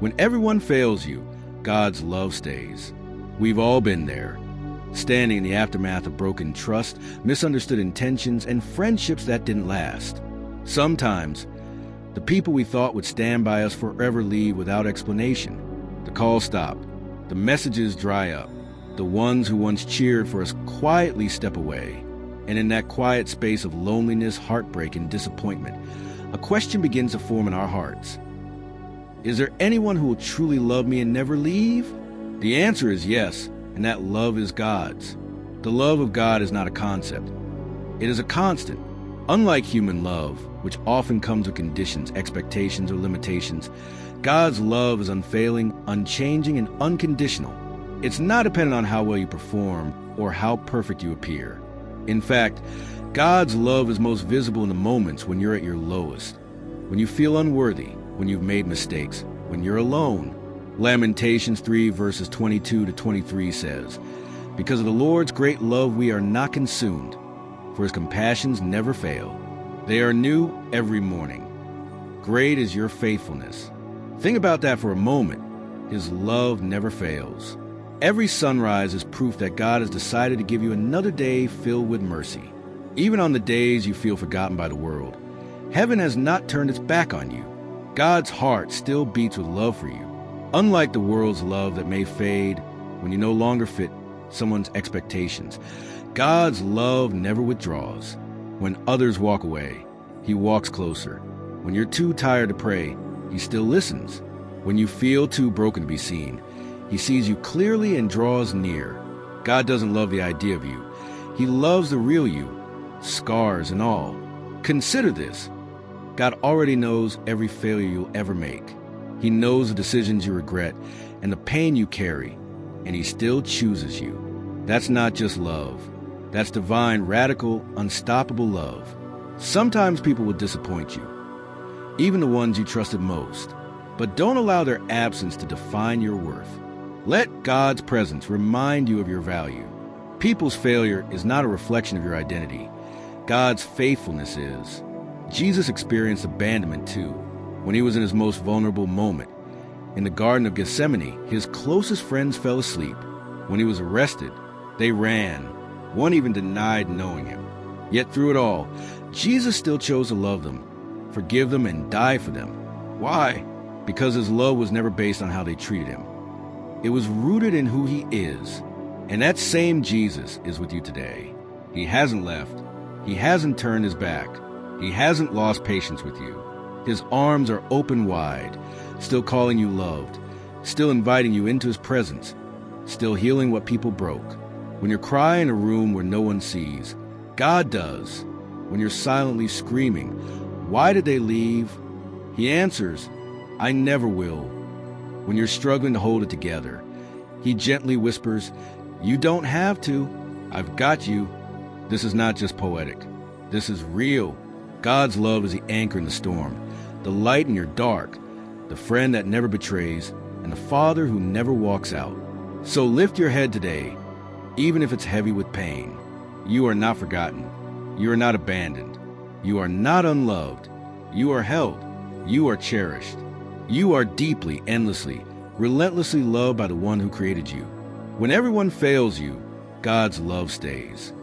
When everyone fails you, God's love stays. We've all been there, standing in the aftermath of broken trust, misunderstood intentions, and friendships that didn't last. Sometimes, the people we thought would stand by us forever leave without explanation. The calls stop. The messages dry up. The ones who once cheered for us quietly step away. And in that quiet space of loneliness, heartbreak, and disappointment, a question begins to form in our hearts. Is there anyone who will truly love me and never leave? The answer is yes, and that love is God's. The love of God is not a concept. It is a constant. Unlike human love, which often comes with conditions, expectations, or limitations, God's love is unfailing, unchanging, and unconditional. It's not dependent on how well you perform or how perfect you appear. In fact, God's love is most visible in the moments when you're at your lowest, when you feel unworthy, when you've made mistakes, when you're alone. Lamentations 3 verses 22 to 23 says, "Because of the Lord's great love we are not consumed, for his compassions never fail. They are new every morning. Great is your faithfulness." Think about that for a moment. His love never fails. Every sunrise is proof that God has decided to give you another day filled with mercy. Even on the days you feel forgotten by the world, heaven has not turned its back on you. God's heart still beats with love for you. Unlike the world's love that may fade when you no longer fit someone's expectations, God's love never withdraws. When others walk away, he walks closer. When you're too tired to pray, he still listens. When you feel too broken to be seen, he sees you clearly and draws near. God doesn't love the idea of you. He loves the real you, scars and all. Consider this. God already knows every failure you'll ever make. He knows the decisions you regret and the pain you carry, and he still chooses you. That's not just love. That's divine, radical, unstoppable love. Sometimes people will disappoint you, even the ones you trusted most. But don't allow their absence to define your worth. Let God's presence remind you of your value. People's failure is not a reflection of your identity. God's faithfulness is. Jesus experienced abandonment too, when he was in his most vulnerable moment. In the Garden of Gethsemane, his closest friends fell asleep. When he was arrested, they ran. One even denied knowing him. Yet through it all, Jesus still chose to love them, forgive them, and die for them. Why? Because his love was never based on how they treated him. It was rooted in who he is. And that same Jesus is with you today. He hasn't left. He hasn't turned his back. He hasn't lost patience with you. His arms are open wide, still calling you loved, still inviting you into his presence, still healing what people broke. When you're crying in a room where no one sees, God does. When you're silently screaming, "Why did they leave?" he answers, "I never will." When you're struggling to hold it together, he gently whispers, "You don't have to. I've got you." This is not just poetic. This is real. God's love is the anchor in the storm, the light in your dark, the friend that never betrays, and the Father who never walks out. So lift your head today, even if it's heavy with pain. You are not forgotten. You are not abandoned. You are not unloved. You are held. You are cherished. You are deeply, endlessly, relentlessly loved by the one who created you. When everyone fails you, God's love stays.